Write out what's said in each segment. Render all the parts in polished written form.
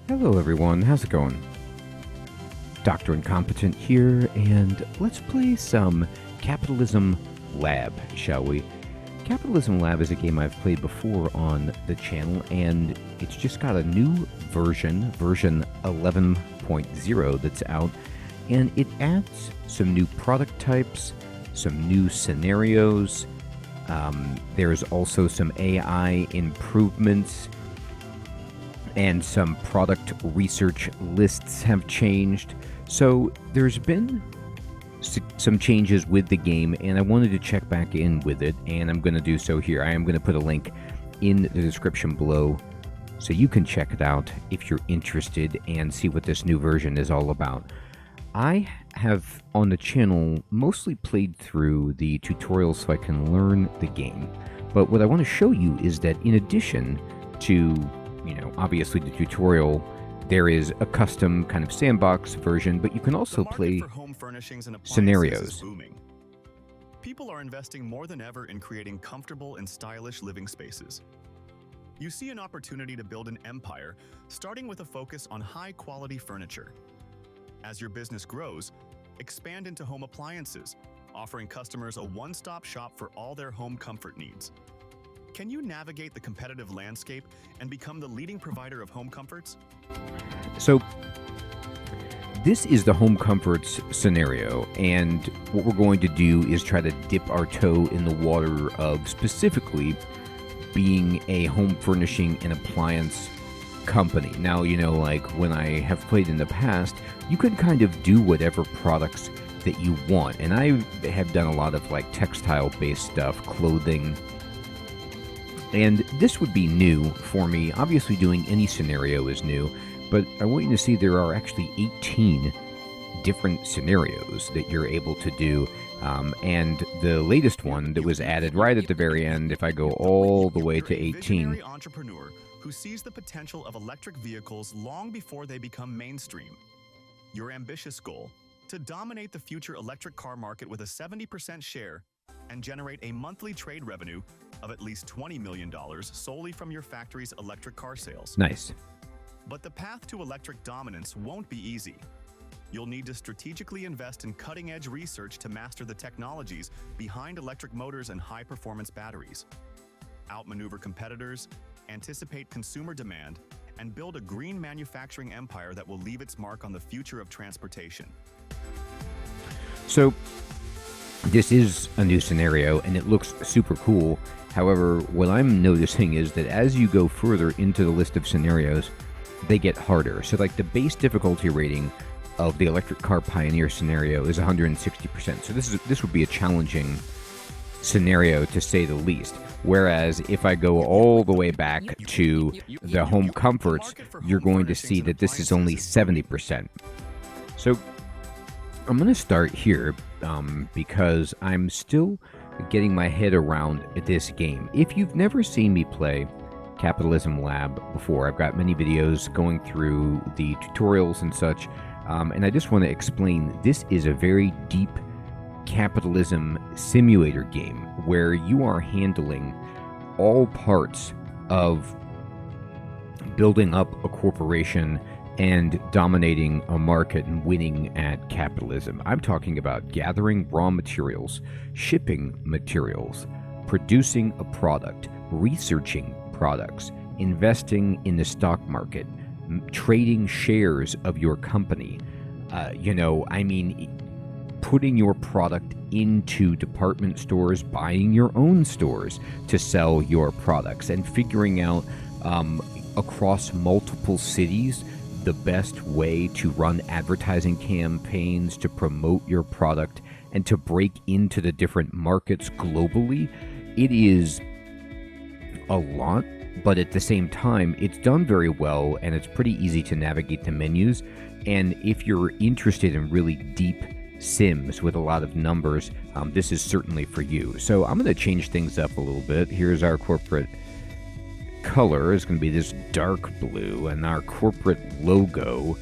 Hello everyone, how's it going? Dr. Incompetent here, and let's play some Capitalism Lab, shall we? Capitalism Lab is a game I've played before on the channel, and it's just got a new version 11.0 that's out, and it adds some new product types, some new scenarios. There's also some AI improvements, and some product research lists have changed. So there's been some changes with the game, and I wanted to check back in with it, and I'm going to do so here. I am going to put a link in the description below so you can check it out if you're interested and see what this new version is all about. I have on the channel mostly played through the tutorials so I can learn the game, but what I want to show you is that in addition to obviously the tutorial, there is a custom kind of sandbox version, but you can also play scenarios. People are investing more than ever in creating comfortable and stylish living spaces. You see an opportunity to build an empire, starting with a focus on high-quality furniture. As your business grows, expand into home appliances, offering customers a one-stop shop for all their home comfort needs. Can you navigate the competitive landscape and become the leading provider of home comforts? So this is the home comforts scenario, and what we're going to do is try to dip our toe in the water of specifically being a home furnishing and appliance company. Now, like when I have played in the past, you can kind of do whatever products that you want, and I have done a lot of like textile-based stuff, clothing. And this would be new for me. Obviously, doing any scenario is new, but I want you to see there are actually 18 different scenarios that you're able to do. And the latest one that was added right at the very end, if I go all the way to 18. Entrepreneur who sees the potential of electric vehicles long before they become mainstream. Your ambitious goal: to dominate the future electric car market with a 70% share and generate a monthly trade revenue of at least $20 million solely from your factory's electric car sales. Nice. But the path to electric dominance won't be easy. You'll need to strategically invest in cutting-edge research to master the technologies behind electric motors and high-performance batteries. Outmaneuver competitors, anticipate consumer demand, and build a green manufacturing empire that will leave its mark on the future of transportation. So this is a new scenario, and it looks super cool. However, what I'm noticing is that as you go further into the list of scenarios, they get harder. So like the base difficulty rating of the electric car pioneer scenario is 160%. So this would be a challenging scenario to say the least. Whereas if I go all the way back to the home comforts, you're going to see that this is only 70%. So I'm going to start here because I'm still getting my head around this game. If you've never seen me play Capitalism Lab before, I've got many videos going through the tutorials and such, and I just want to explain this is a very deep capitalism simulator game where you are handling all parts of building up a corporation and dominating a market and winning at capitalism. I'm talking about gathering raw materials, shipping materials, producing a product, researching products, investing in the stock market, trading shares of your company. Putting your product into department stores, buying your own stores to sell your products, and figuring out across multiple cities the best way to run advertising campaigns to promote your product and to break into the different markets globally. It is a lot, but at the same time, it's done very well, and it's pretty easy to navigate the menus. And if you're interested in really deep sims with a lot of numbers, this is certainly for you. So I'm going to change things up a little bit. Here's our corporate color. Is going to be this dark blue, and our corporate logo,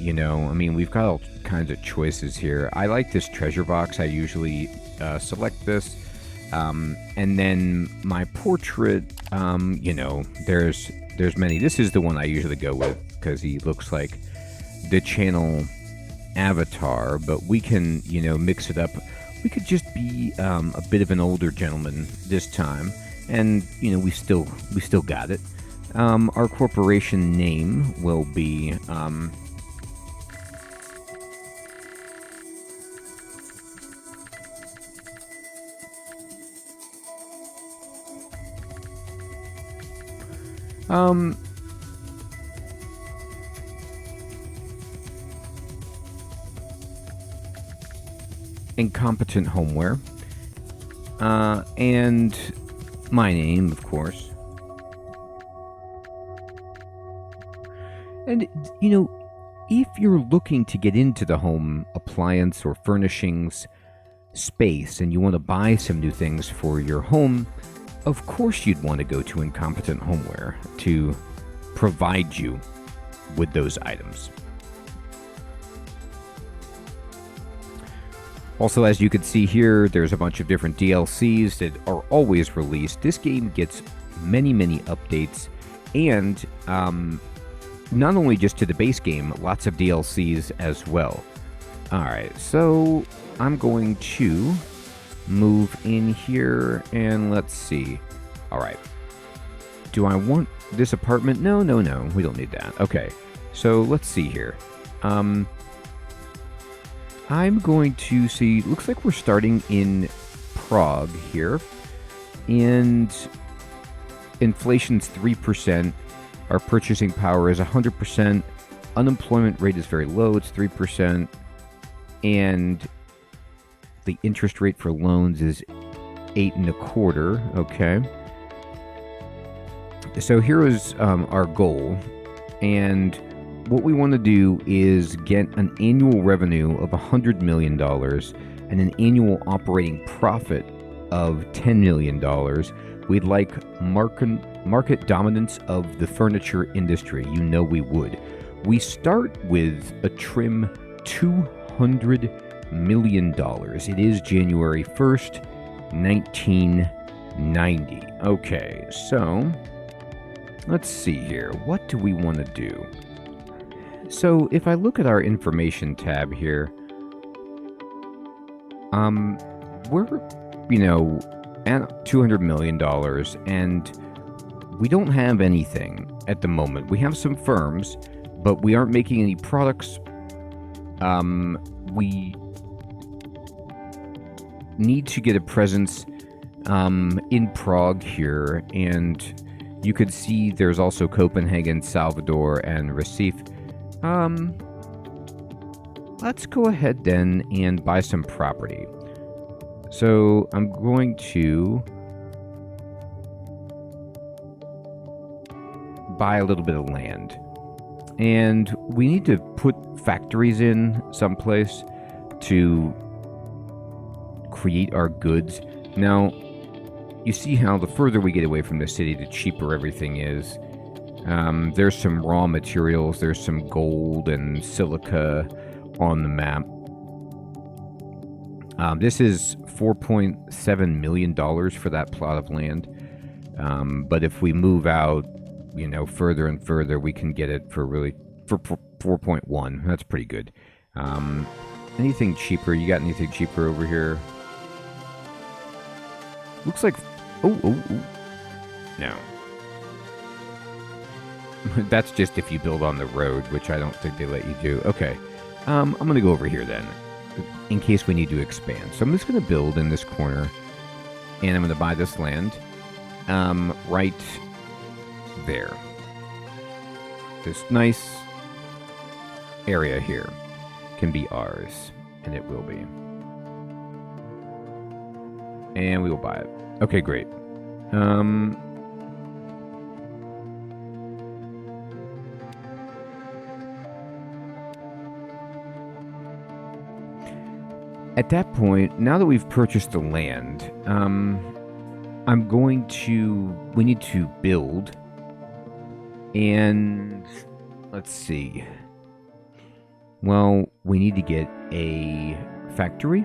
we've got all kinds of choices here. I like this treasure box. I usually select this, and then my portrait, there's There's many. This is the one I usually go with because he looks like the channel avatar, but we can, mix it up. We could just be a bit of an older gentleman this time, and we still got it. Our corporation name will be Incompetent Homeware, and my name, of course. And, if you're looking to get into the home appliance or furnishings space and you want to buy some new things for your home, of course you'd want to go to Incompetent Homeware to provide you with those items. Also, as you can see here, there's a bunch of different DLCs that are always released. This game gets many, many updates, and not only just to the base game, lots of DLCs as well. Alright, so I'm going to move in here, and let's see. Alright. Do I want this apartment? No, we don't need that. Okay, so let's see here. I'm going to see, looks like we're starting in Prague here, and inflation's 3%, our purchasing power is 100%, unemployment rate is very low, it's 3%, and the interest rate for loans is 8.25%, okay. So here is our goal, and what we want to do is get an annual revenue of $100 million and an annual operating profit of $10 million. We'd like market dominance of the furniture industry. We would. We start with a trim $200 million. It is January 1st, 1990. Okay, so let's see here. What do we want to do? So if I look at our information tab here, we're, at $200 million, and we don't have anything at the moment. We have some firms, but we aren't making any products. We need to get a presence in Prague here, and you could see there's also Copenhagen, Salvador, and Recife. Let's go ahead then and buy some property. So I'm going to buy a little bit of land, and we need to put factories in someplace to create our goods. Now, you see how the further we get away from the city, the cheaper everything is. There's some raw materials, there's some gold and silica on the map. This is $4.7 million for that plot of land. But if we move out, further and further, we can get it for 4.1. That's pretty good. Anything cheaper? You got anything cheaper over here? Looks like... Oh. No. That's just if you build on the road, which I don't think they let you do. Okay. I'm going to go over here then, in case we need to expand. So I'm just going to build in this corner, and I'm going to buy this land right there. This nice area here can be ours, and it will be. And we will buy it. Okay, great. At that point, now that we've purchased the land, we need to build, and let's see. Well, we need to get a factory.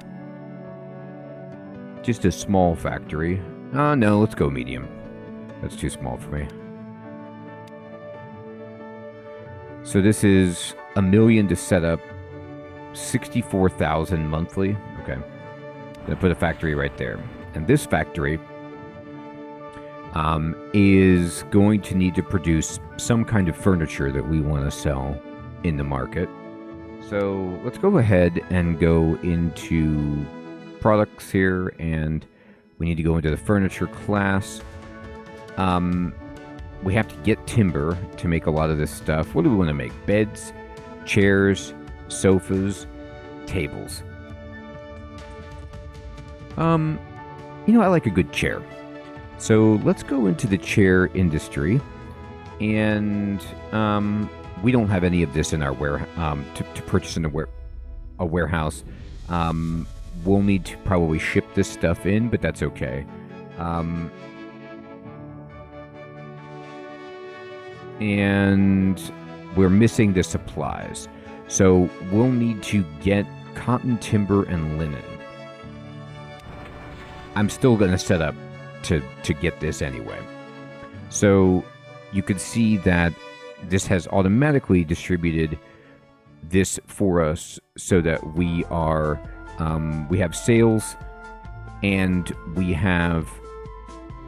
Just a small factory. No, let's go medium. That's too small for me. So this is $1 million to set up, 64,000 monthly. Okay. Gonna put a factory right there. And this factory is going to need to produce some kind of furniture that we want to sell in the market. So let's go ahead and go into products here, and we need to go into the furniture class. We have to get timber to make a lot of this stuff. What do we want to make? Beds, chairs, sofas, tables. I like a good chair. So let's go into the chair industry, and we don't have any of this in our to purchase in a warehouse. We'll need to probably ship this stuff in, but that's okay. And we're missing the supplies. So we'll need to get cotton, timber, and linen. I'm still going to set up to get this anyway. So you could see that this has automatically distributed this for us so that we have sales and we have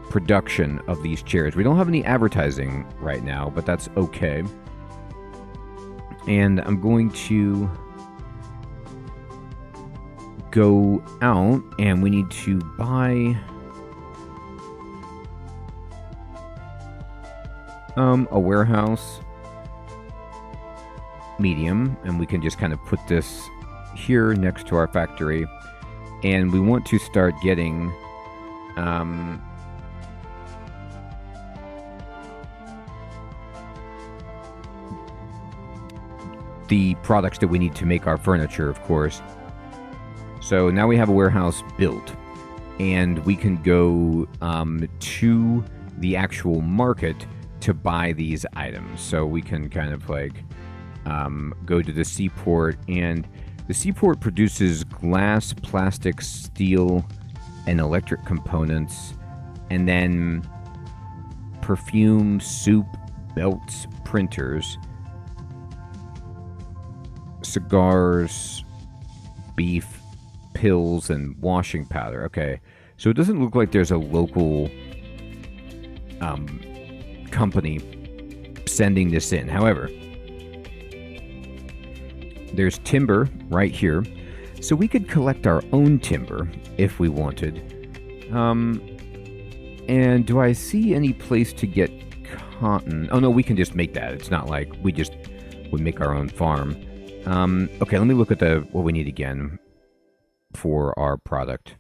production of these chairs. We don't have any advertising right now, but that's okay. And I'm going to go out, and we need to buy a warehouse medium, and we can just kind of put this here next to our factory. And we want to start getting the products that we need to make our furniture, of course. So now we have a warehouse built, and we can go to the actual market to buy these items. So we can kind of like go to the seaport, and the seaport produces glass, plastic, steel, and electric components, and then perfume, soup, belts, printers, cigars, beef, pills, and washing powder. Okay, so it doesn't look like there's a local company sending this in. However, there's timber right here, so we could collect our own timber if we wanted. And do I see any place to get cotton? Oh no, we can just make that. It's not like we just would make our own farm. Okay, let me look at what we need again for our product.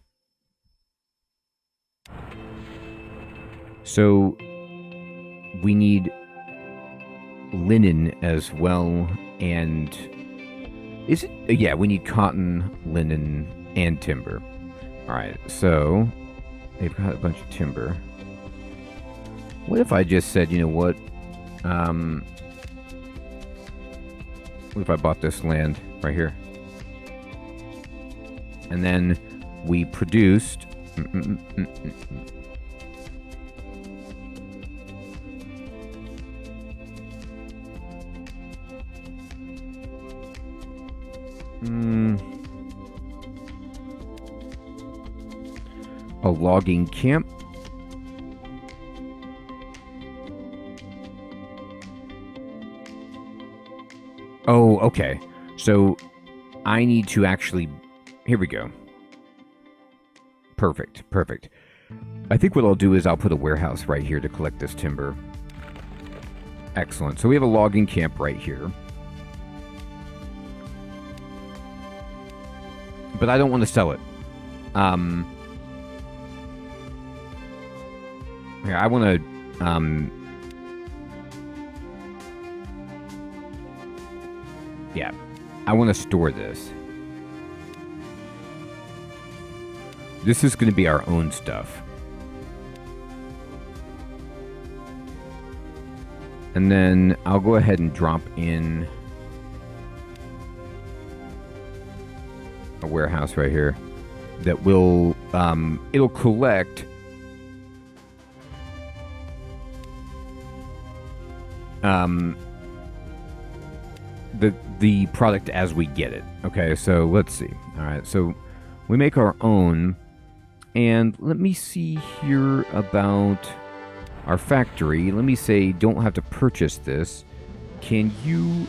So we need linen as well, and we need cotton, linen, and timber. All right, so they've got a bunch of timber. What if I just said, you know what? What if I bought this land right here? And then we produced... a logging camp. Oh, okay. So I need to actually... Here we go. Perfect. I think what I'll do is I'll put a warehouse right here to collect this timber. Excellent. So we have a logging camp right here. But I don't want to sell it. Here, I want to... yeah, I want to store this. This is going to be our own stuff. And then I'll go ahead and drop in a warehouse right here that will, it'll collect the product as we get it. Okay, so let's see. All right, so we make our own, and let me see here about our factory. Let me say, don't have to purchase this. Can you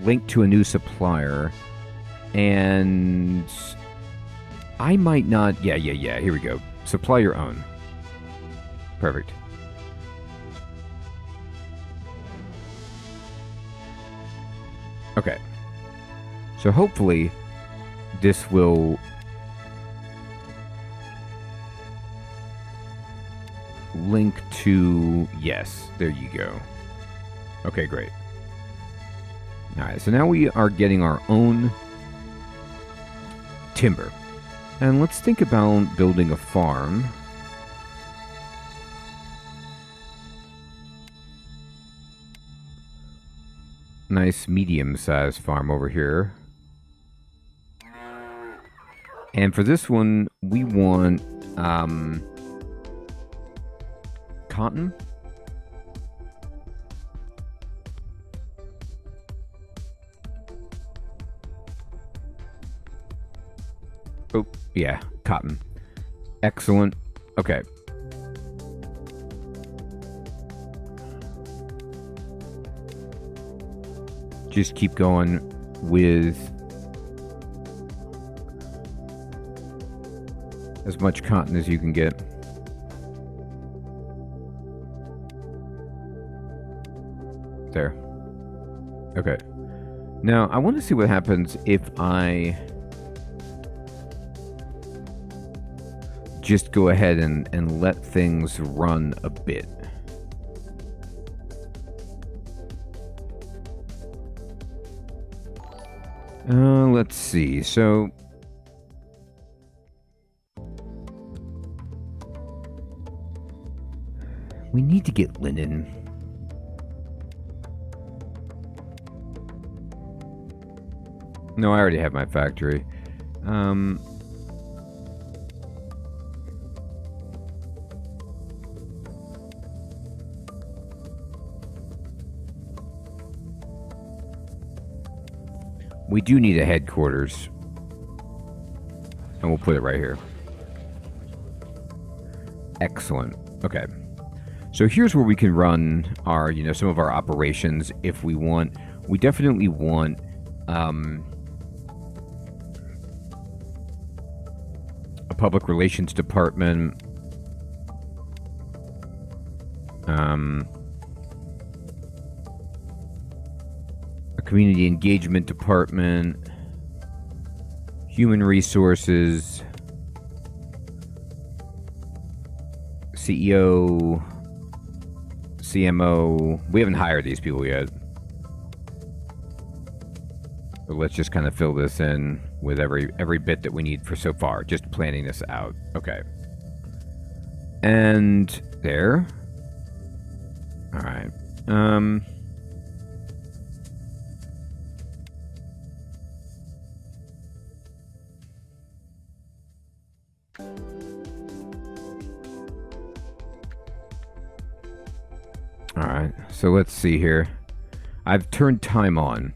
link to a new supplier? And I might not. Yeah. Here we go. Supply your own. Perfect. Okay. So hopefully this will link to... Yes, there you go. Okay, great. Alright, so now we are getting our own timber. And let's think about building a farm. Nice medium-sized farm over here. And for this one, we want cotton. Oh, yeah, cotton. Excellent. Okay. Just keep going with as much cotton as you can get. There. Okay. Now, I want to see what happens if I just go ahead and let things run a bit. Let's see. So we need to get linen. No, I already have my factory. We do need a headquarters. And we'll put it right here. Excellent. Okay. So here's where we can run our, some of our operations if we want. We definitely want a public relations department. A community engagement department, human resources, CEO, CMO. We haven't hired these people yet. So let's just kind of fill this in with every bit that we need for so far. Just planning this out. Okay. And there. All right. Alright, so let's see here. I've turned time on,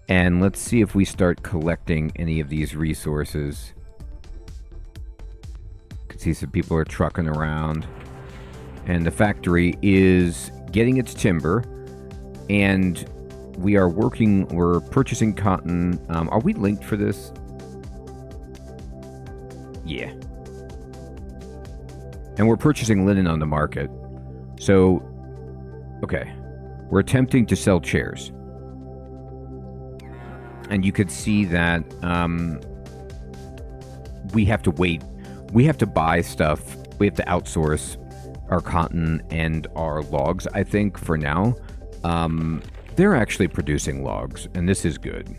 and let's see if we start collecting any of these resources. You can see some people are trucking around, and the factory is getting its timber, and we're purchasing cotton. Are we linked for this? Yeah. And we're purchasing linen on the market. So, okay. We're attempting to sell chairs. And you could see that we have to wait. We have to buy stuff. We have to outsource our cotton and our logs, I think, for now. They're actually producing logs, and this is good.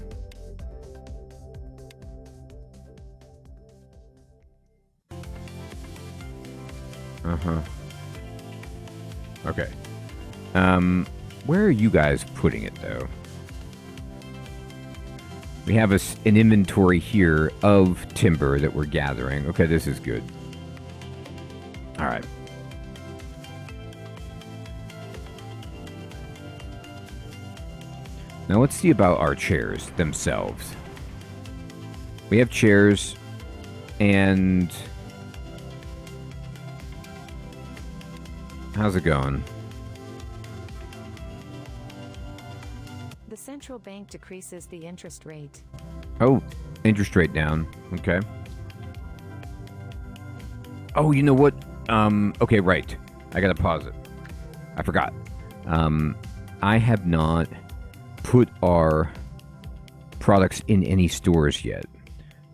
Uh-huh. Okay. Where are you guys putting it, though? We have an inventory here of timber that we're gathering. Okay, this is good. All right. Now let's see about our chairs themselves. We have chairs, and how's it going? The central bank decreases the interest rate. Oh, interest rate down. Okay. Oh, you know what? Okay, right. I gotta pause it. I forgot. I have not put our products in any stores yet.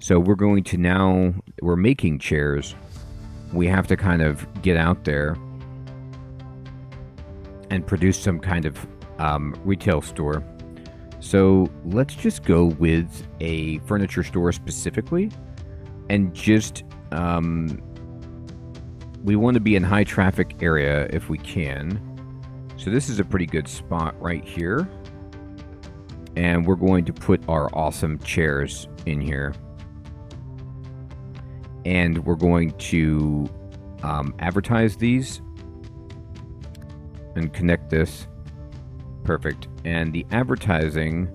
So we're going to now, we're making chairs. We have to kind of get out there and produce some kind of retail store. So let's just go with a furniture store specifically, and just we want to be in high traffic area if we can. So this is a pretty good spot right here, and we're going to put our awesome chairs in here, and we're going to advertise these and connect this. Perfect. And the advertising,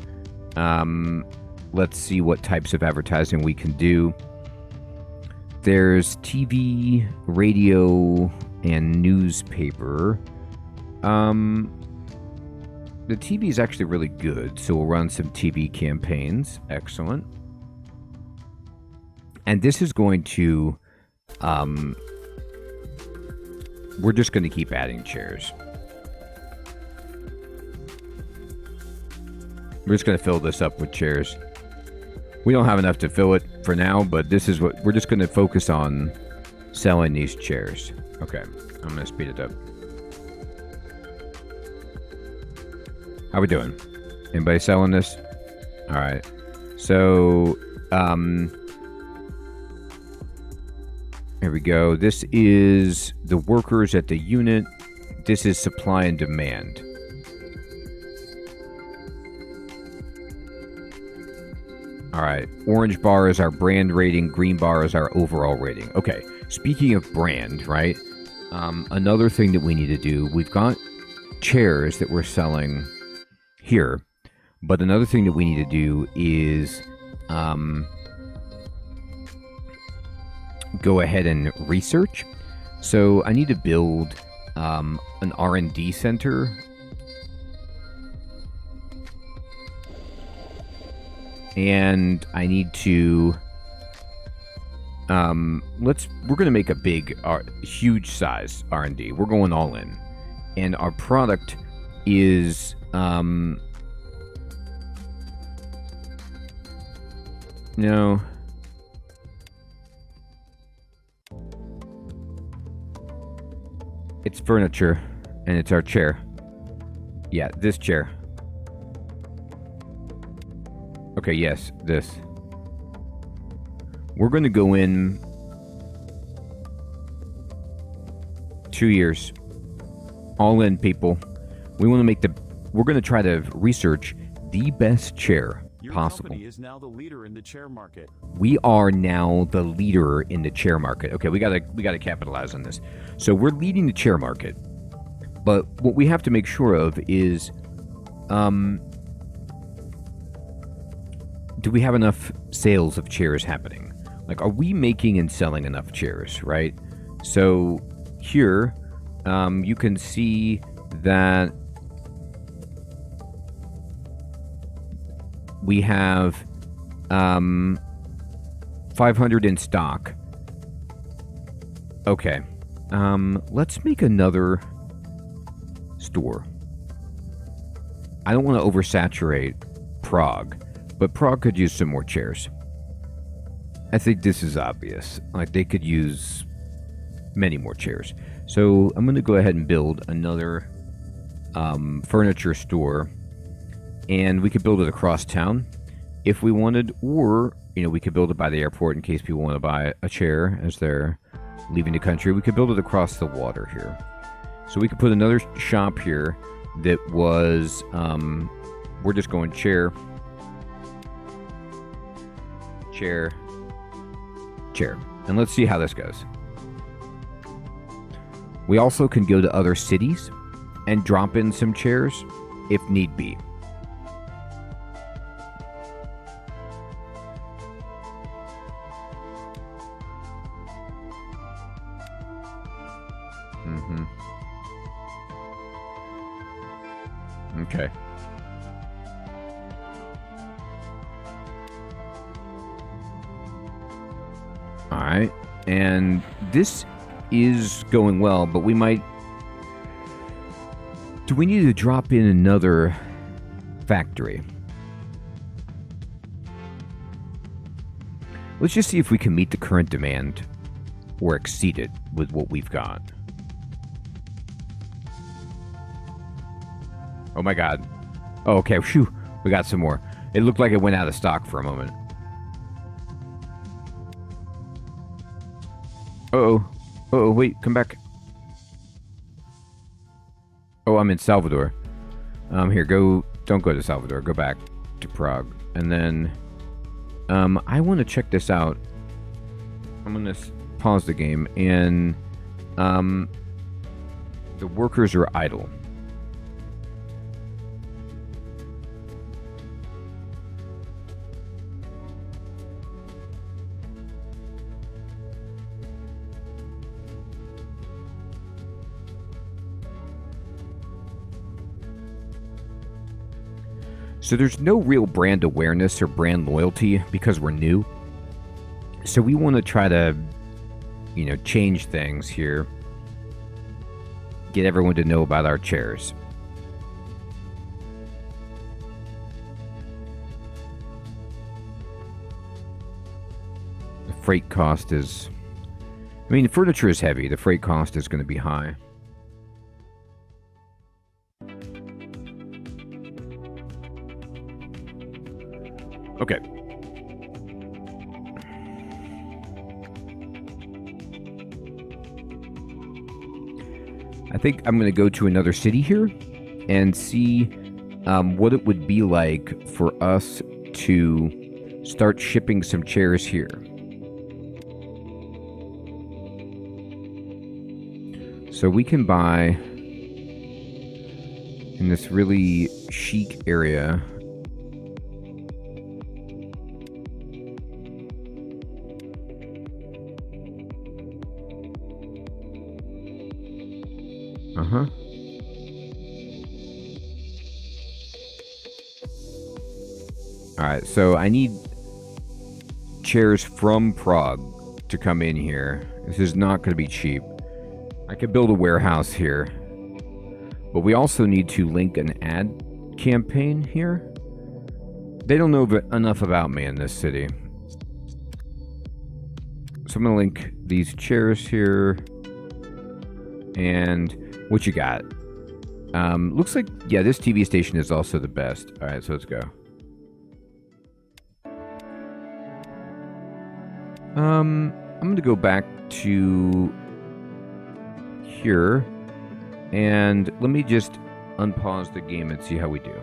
let's see what types of advertising we can do. There's TV, radio, and newspaper. The TV is actually really good, so we'll run some TV campaigns. Excellent. And this is going to, we're just going to keep adding chairs. We're just going to fill this up with chairs. We don't have enough to fill it for now, but this is what we're just going to focus on, selling these chairs. Okay, I'm going to speed it up. How we doing? Anybody selling this? All right. So, here we go. This is the workers at the unit. This is supply and demand. All right, orange bar is our brand rating, green bar is our overall rating. Okay, speaking of brand, right? Another thing that we need to do, we've got chairs that we're selling here, but another thing that we need to do is go ahead and research. So I need to build an R&D center. And I need to, we're going to make a big, huge size R&D. We're going all in. And our product is, no. It's furniture, and it's our chair. Yeah, this chair. Okay, yes, this. We're going to go in 2 years. All in, people. We want to make we're going to try to research the best chair possible. Your company is now the leader in the chair market. We are now the leader in the chair market. Okay, we gotta capitalize on this. So we're leading the chair market. But what we have to make sure of is, do we have enough sales of chairs happening? Like, are we making and selling enough chairs, right? So here, you can see that we have 500 in stock. Okay. Let's make another store. I don't want to oversaturate Prague, but Prague could use some more chairs. I think this is obvious. Like, they could use many more chairs. So I'm going to go ahead and build another furniture store. And we could build it across town if we wanted, or, you know, we could build it by the airport in case people want to buy a chair as they're leaving the country. We could build it across the water here. So we could put another shop here that was, we're just going chair, chair, chair. And let's see how this goes. We also can go to other cities and drop in some chairs if need be. Okay. All right. And this is going well, but we might... Do we need to drop in another factory? Let's just see if we can meet the current demand or exceed it with what we've got. Oh my god. Oh, okay. Phew. We got some more. It looked like it went out of stock for a moment. Uh-oh. Uh-oh, wait. Come back. Oh, I'm in Salvador. Here, go... Don't go to Salvador. Go back to Prague. And then... I want to check this out. I'm going to pause the game. And... the workers are idle. So there's no real brand awareness or brand loyalty because we're new. So we want to try to, you know, change things here. Get everyone to know about our chairs. The freight cost is... I mean, the furniture is heavy. The freight cost is going to be high. Okay. I think I'm going to go to another city here and see what it would be like for us to start shipping some chairs here. So we can buy in this really chic area. Uh-huh. Alright, so I need chairs from Prague to come in here. This is not going to be cheap. I could build a warehouse here. But we also need to link an ad campaign here. They don't know enough about me in this city. So I'm going to link these chairs here. And what you got? Looks like, yeah, this TV station is also the best. All right, so let's go. I'm going to go back to here. And let me just unpause the game and see how we do.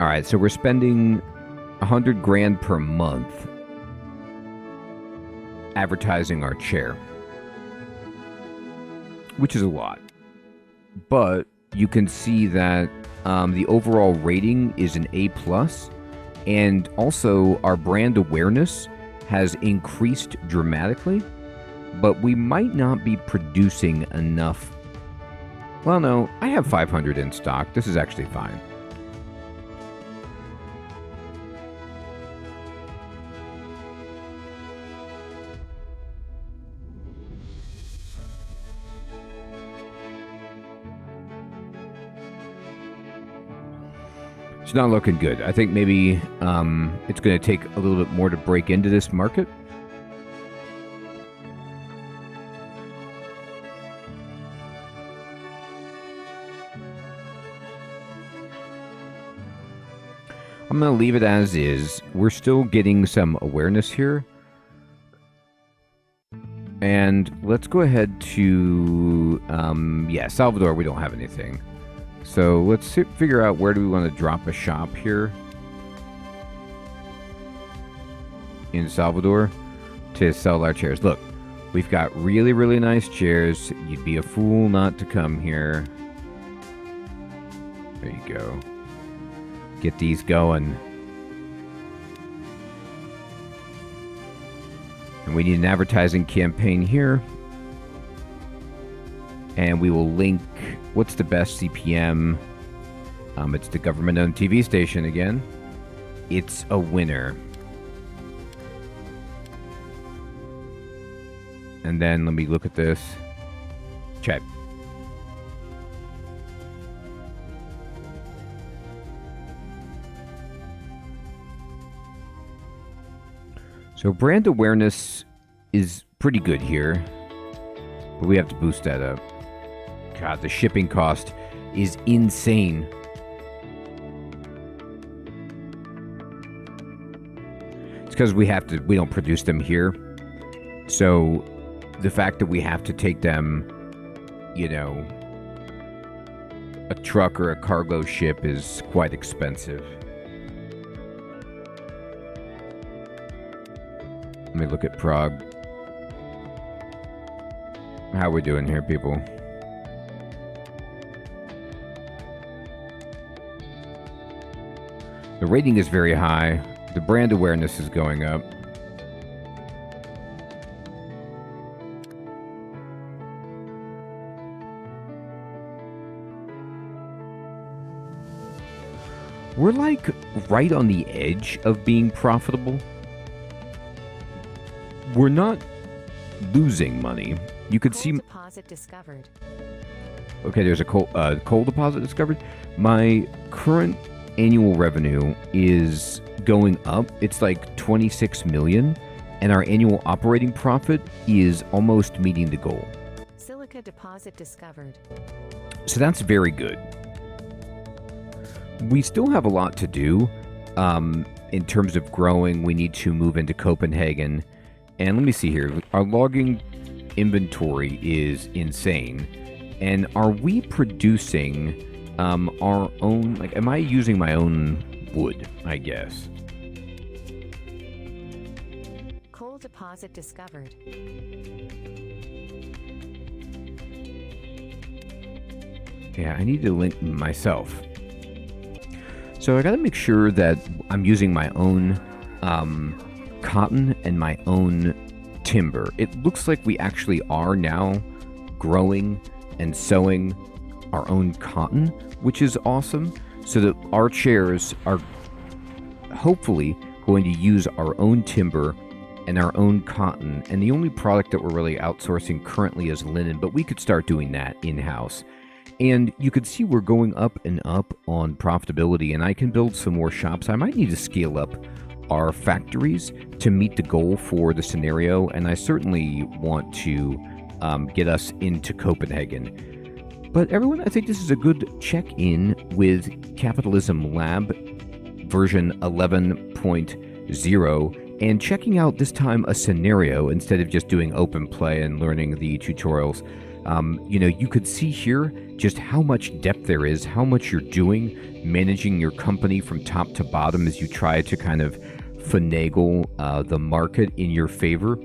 All right, so we're spending 100 grand per month advertising our chair, which is a lot. But you can see that the overall rating is an A+, and also our brand awareness has increased dramatically, but we might not be producing enough. Well, no, I have 500 in stock. This is actually fine. It's not looking good. I think maybe it's going to take a little bit more to break into this market. I'm going to leave it as is. We're still getting some awareness here. And let's go ahead to, yeah, Salvador, we don't have anything. So let's figure out where do we want to drop a shop here in Salvador to sell our chairs. Look, we've got really, really nice chairs. You'd be a fool not to come here. There you go. Get these going. And we need an advertising campaign here. And we will link, what's the best CPM? It's the government-owned TV station again. It's a winner. And then let me look at this. Check. So brand awareness is pretty good here, but we have to boost that up. God, the shipping cost is insane. It's because we don't produce them here. So the fact that we have to take them, you know, a truck or a cargo ship is quite expensive. Let me look at Prague. How we doing here, people? The rating is very high. The brand awareness is going up. We're like right on the edge of being profitable. We're not losing money. You could see. Deposit discovered. Okay, there's a coal deposit discovered. My current annual revenue is going up. It's like 26 million, and our annual operating profit is almost meeting the goal. Silica deposit discovered. So that's very good. We still have a lot to do in terms of growing. We need to move into Copenhagen. And let me see here. Our logging inventory is insane. And are we producing our own, like, am I using my own wood, I guess? Coal deposit discovered. Yeah, I need to link myself. So I got to make sure that I'm using my own cotton and my own timber. It looks like we actually are now growing and sewing our own cotton, which is awesome. So that our chairs are hopefully going to use our own timber and our own cotton. And the only product that we're really outsourcing currently is linen, but we could start doing that in-house. And you could see we're going up and up on profitability, and I can build some more shops. I might need to scale up our factories to meet the goal for the scenario, and I certainly want to get us into Copenhagen. But everyone, I think this is a good check-in with Capitalism Lab version 11.0 and checking out this time a scenario instead of just doing open play and learning the tutorials. You know, you could see here just how much depth there is, how much you're doing, managing your company from top to bottom as you try to kind of finagle the market in your favor.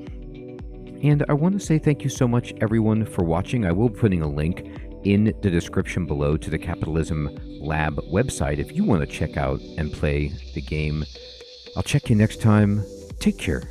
And I want to say thank you so much, everyone, for watching. I will be putting a link in the description below to the Capitalism Lab website if you want to check out and play the game. I'll check you next time. Take care.